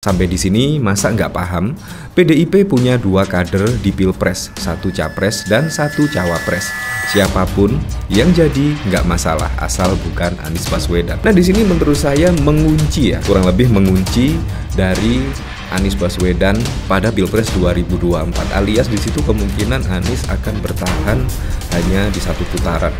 Sampai di sini masa nggak paham? PDIP punya 2 kader di Pilpres, 1 capres dan 1 cawapres. Siapapun yang jadi nggak masalah asal bukan Anies Baswedan. Nah di sini menurut saya mengunci ya, kurang lebih mengunci dari Anies Baswedan pada Pilpres 2024, alias di situ kemungkinan Anies akan bertahan hanya di 1 putaran.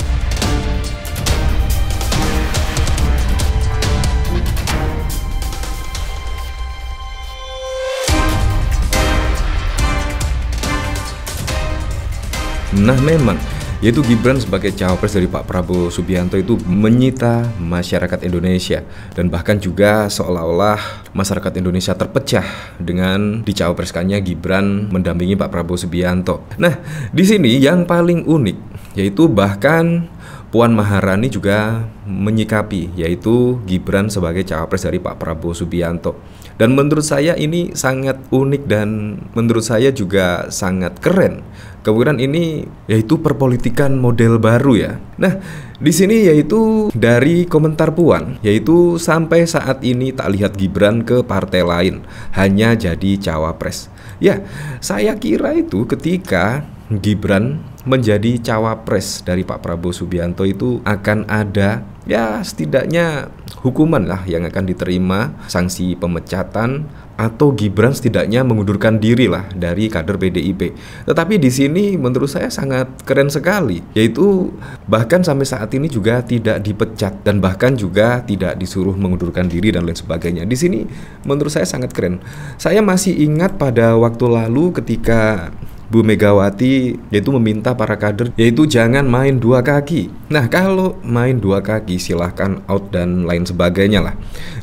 Nah memang, yaitu Gibran sebagai cawapres dari Pak Prabowo Subianto itu menyita masyarakat Indonesia. Dan bahkan juga seolah-olah masyarakat Indonesia terpecah dengan dicawapreskannya Gibran mendampingi Pak Prabowo Subianto. Nah, di sini yang paling unik, yaitu bahkan Puan Maharani juga menyikapi, yaitu Gibran sebagai cawapres dari Pak Prabowo Subianto. Dan menurut saya ini sangat unik dan menurut saya juga sangat keren. Kemudian ini yaitu perpolitikan model baru ya. Nah, di sini yaitu dari komentar Puan, yaitu sampai saat ini tak lihat Gibran ke partai lain, hanya jadi cawapres. Ya, saya kira itu ketika Gibran menjadi cawapres dari Pak Prabowo Subianto itu akan ada ya setidaknya hukuman lah yang akan diterima, sanksi pemecatan, atau Gibran setidaknya mengundurkan diri lah dari kader PDIP. Tetapi di sini menurut saya sangat keren sekali, yaitu bahkan sampai saat ini juga tidak dipecat dan bahkan juga tidak disuruh mengundurkan diri dan lain sebagainya. Di sini menurut saya sangat keren. Saya masih ingat pada waktu lalu ketika Bu Megawati yaitu meminta para kader yaitu jangan main 2 kaki. Nah kalau main 2 kaki silahkan out dan lain sebagainya lah.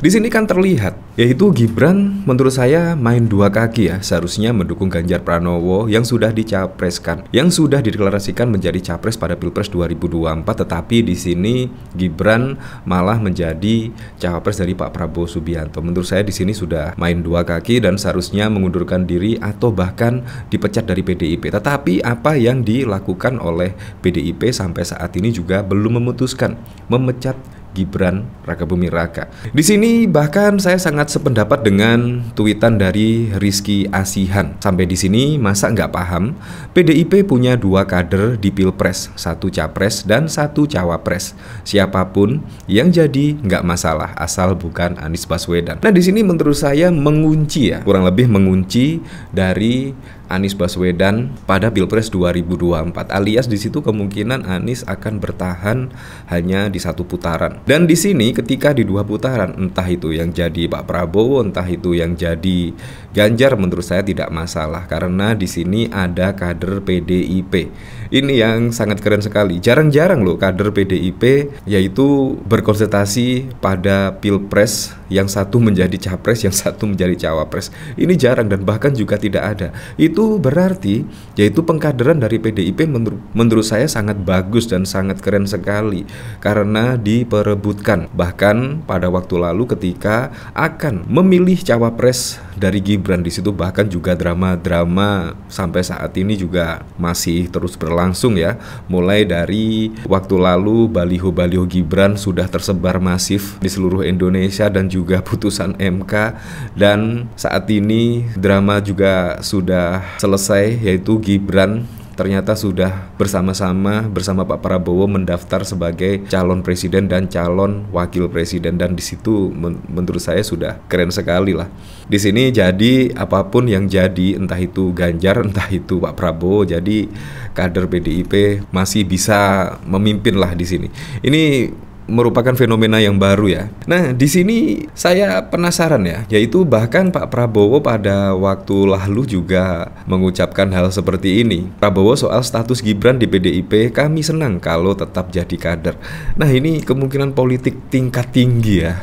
Di sini kan terlihat yaitu Gibran menurut saya main 2 kaki ya, seharusnya mendukung Ganjar Pranowo yang sudah dicapreskan, yang sudah dideklarasikan menjadi capres pada Pilpres 2024, tetapi di sini Gibran malah menjadi cawapres dari Pak Prabowo Subianto. Menurut saya di sini sudah main 2 kaki dan seharusnya mengundurkan diri atau bahkan dipecat dari PDIP. Tetapi apa yang dilakukan oleh PDIP sampai saat ini juga belum memutuskan memecat Gibran Rakabuming Raka. Di sini bahkan saya sangat sependapat dengan tweetan dari Rizky Asihan. Sampai di sini masa nggak paham? PDIP punya 2 kader di Pilpres, 1 capres dan 1 cawapres. Siapapun yang jadi nggak masalah asal bukan Anies Baswedan. Nah di sini menurut saya mengunci ya, kurang lebih mengunci dari Anies Baswedan pada Pilpres 2024, alias di situ kemungkinan Anies akan bertahan hanya di 1 putaran. Dan di sini ketika di 2 putaran, entah itu yang jadi Pak Prabowo, entah itu yang jadi Ganjar, menurut saya tidak masalah karena di sini ada kader PDIP. Ini yang sangat keren sekali. Jarang-jarang loh kader PDIP yaitu berkonsentrasi pada Pilpres, yang satu menjadi capres, yang satu menjadi cawapres. Ini jarang dan bahkan juga tidak ada. Itu berarti yaitu pengkaderan dari PDIP menurut saya sangat bagus dan sangat keren sekali karena diperebutkan. Bahkan pada waktu lalu ketika akan memilih cawapres dari Gibran, di situ bahkan juga drama-drama sampai saat ini juga masih terus berlangsung ya. Mulai dari waktu lalu baliho-baliho Gibran sudah tersebar masif di seluruh Indonesia dan juga putusan MK, dan saat ini drama juga sudah selesai yaitu Gibran ternyata sudah bersama-sama bersama Pak Prabowo mendaftar sebagai calon presiden dan calon wakil presiden, dan di situ menurut saya sudah keren sekali lah. Di sini jadi apapun yang jadi, entah itu Ganjar, entah itu Pak Prabowo, jadi kader PDIP masih bisa memimpin lah di sini. Ini merupakan fenomena yang baru ya. Nah, di sini saya penasaran ya, yaitu bahkan Pak Prabowo pada waktu lalu juga mengucapkan hal seperti ini. Prabowo soal status Gibran di PDIP, kami senang kalau tetap jadi kader. Nah, ini kemungkinan politik tingkat tinggi ya,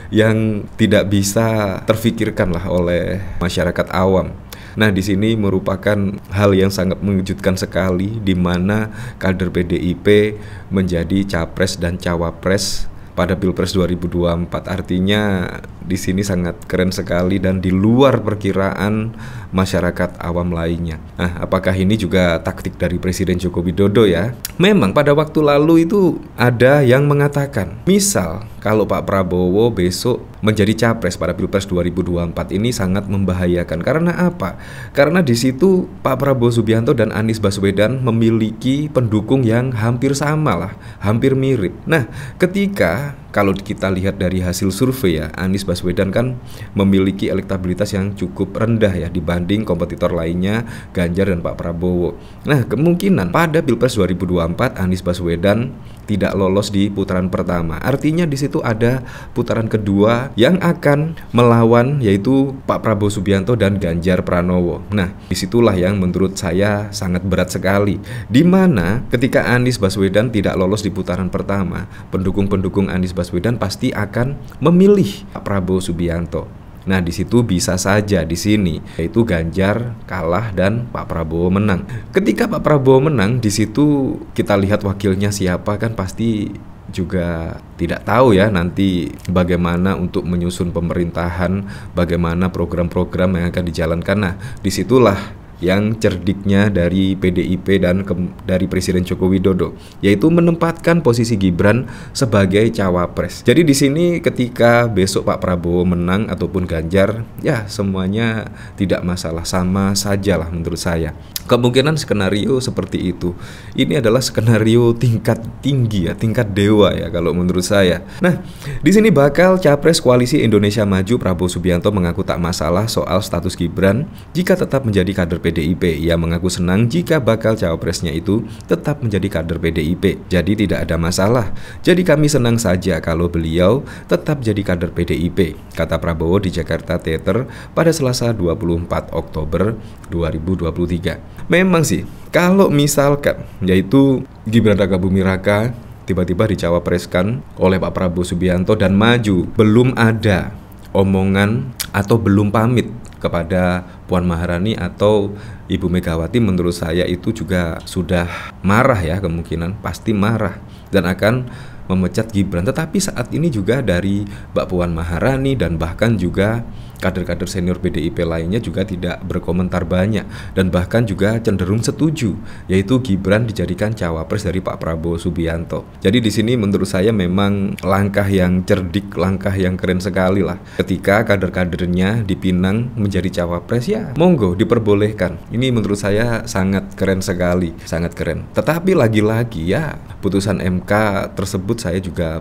yang tidak bisa terfikirkan lah oleh masyarakat awam. Nah, di sini merupakan hal yang sangat mengejutkan sekali, di mana kader PDIP menjadi capres dan cawapres pada Pilpres 2024. Artinya di sini sangat keren sekali dan di luar perkiraan masyarakat awam lainnya. Nah, apakah ini juga taktik dari Presiden Joko Widodo ya? Memang pada waktu lalu itu ada yang mengatakan, misal kalau Pak Prabowo besok menjadi capres pada Pilpres 2024 ini sangat membahayakan. Karena apa? Karena di situ Pak Prabowo Subianto dan Anies Baswedan memiliki pendukung yang hampir sama lah, hampir mirip. Nah, ketika kalau kita lihat dari hasil survei ya, Anies Baswedan kan memiliki elektabilitas yang cukup rendah ya dibanding kompetitor lainnya Ganjar dan Pak Prabowo. Nah, kemungkinan pada Pilpres 2024 Anies Baswedan tidak lolos di putaran pertama. Artinya di situ ada putaran kedua yang akan melawan, yaitu Pak Prabowo Subianto dan Ganjar Pranowo. Nah, disitulah yang menurut saya sangat berat sekali. Di mana ketika Anies Baswedan tidak lolos di putaran pertama, pendukung-pendukung Anies Baswedan pasti akan memilih Pak Prabowo Subianto. Nah, di situ bisa saja di sini yaitu Ganjar kalah dan Pak Prabowo menang. Ketika Pak Prabowo menang, di situ kita lihat wakilnya siapa kan pasti juga tidak tahu ya nanti bagaimana untuk menyusun pemerintahan, bagaimana program-program yang akan dijalankan. Nah, disitulah yang cerdiknya dari PDIP dan dari Presiden Joko Widodo, yaitu menempatkan posisi Gibran sebagai cawapres. Jadi di sini ketika besok Pak Prabowo menang ataupun Ganjar, ya semuanya tidak masalah, sama sajalah menurut saya. Kemungkinan skenario seperti itu. Ini adalah skenario tingkat tinggi ya, tingkat dewa ya kalau menurut saya. Nah, di sini bakal capres Koalisi Indonesia Maju Prabowo Subianto mengaku tak masalah soal status Gibran jika tetap menjadi kader PDIP. Ia mengaku senang jika bakal cawapresnya itu tetap menjadi kader PDIP. Jadi tidak ada masalah. Jadi kami senang saja kalau beliau tetap jadi kader PDIP, kata Prabowo di Jakarta Theater pada Selasa 24 Oktober 2023. Memang sih, kalau misalkan yaitu Gibran Rakabuming Raka tiba-tiba dicawapreskan oleh Pak Prabowo Subianto dan maju, belum ada omongan atau belum pamit kepada Puan Maharani atau Ibu Megawati, menurut saya itu juga sudah marah ya, kemungkinan pasti marah dan akan memecat Gibran. Tetapi saat ini juga dari Mbak Puan Maharani dan bahkan juga kader-kader senior PDIP lainnya juga tidak berkomentar banyak dan bahkan juga cenderung setuju, yaitu Gibran dijadikan cawapres dari Pak Prabowo Subianto. Jadi di sini menurut saya memang langkah yang cerdik, langkah yang keren sekali lah. Ketika kader-kadernya dipinang menjadi cawapres, ya monggo diperbolehkan. Ini menurut saya sangat keren sekali, sangat keren. Tetapi lagi-lagi ya putusan MK tersebut saya juga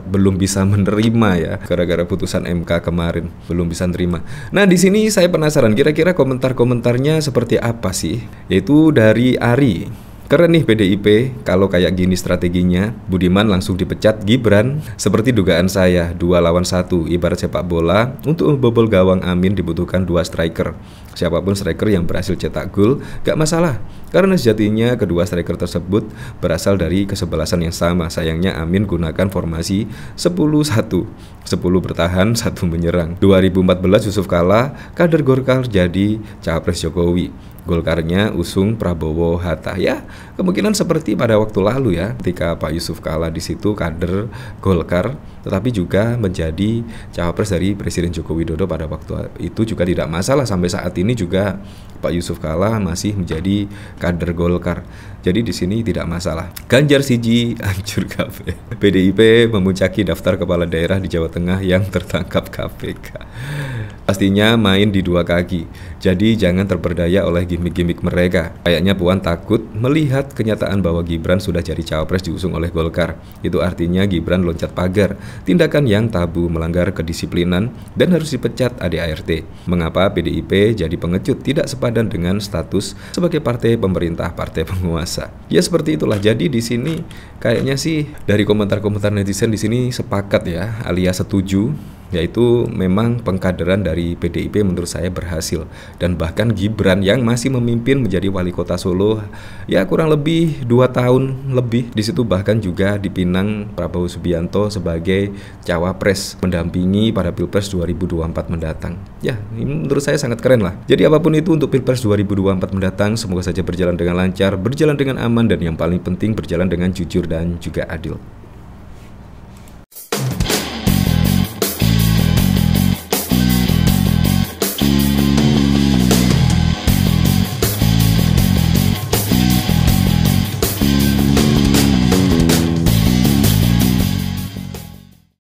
belum bisa menerima ya, gara-gara putusan MK kemarin belum bisa terima. Nah, di sini saya penasaran kira-kira komentar-komentarnya seperti apa sih? Yaitu dari Ari. Keren nih PDIP, kalau kayak gini strateginya. Budiman langsung dipecat Gibran. Seperti dugaan saya, 2 lawan 1. Ibarat sepak bola, untuk membobol gawang Amin dibutuhkan 2 striker. Siapapun striker yang berhasil cetak gol, gak masalah. Karena sejatinya kedua striker tersebut berasal dari kesebelasan yang sama. Sayangnya Amin gunakan formasi 10-1. 10 bertahan, 1 menyerang. 2014 Yusuf Kala, kader Golkar jadi cawapres Jokowi. Golkarnya usung Prabowo Hatta. Ya, kemungkinan seperti pada waktu lalu ya, ketika Pak Yusuf Kala di situ kader Golkar, tetapi juga menjadi cawapres dari Presiden Joko Widodo pada waktu itu juga tidak masalah. Sampai saat ini juga Pak Yusuf Kala masih menjadi kader Golkar. Jadi di sini tidak masalah. Ganjar siji hancur kabeh. PDIP memuncaki daftar kepala daerah di Jawa Tengah yang tertangkap KPK. Pastinya main di 2 kaki. Jadi jangan terperdaya oleh gimmick-gimmick mereka. Kayaknya Puan takut melihat kenyataan bahwa Gibran sudah jadi cawapres diusung oleh Golkar. Itu artinya Gibran loncat pagar. Tindakan yang tabu, melanggar kedisiplinan dan harus dipecat ADART. Mengapa PDIP jadi pengecut, tidak sepadan dengan status sebagai partai pemerintah, partai penguasa. Ya seperti itulah. Jadi di sini kayaknya sih dari komentar-komentar netizen di sini sepakat ya, alias setuju, yaitu memang pengkaderan dari PDIP menurut saya berhasil. Dan bahkan Gibran yang masih memimpin menjadi wali kota Solo ya kurang lebih 2 tahun lebih. Di situ bahkan juga dipinang Prabowo Subianto sebagai cawapres mendampingi pada Pilpres 2024 mendatang. Ya, ini menurut saya sangat keren lah. Jadi apapun itu untuk Pilpres 2024 mendatang, semoga saja berjalan dengan lancar, berjalan dengan aman, dan yang paling penting berjalan dengan jujur dan juga adil.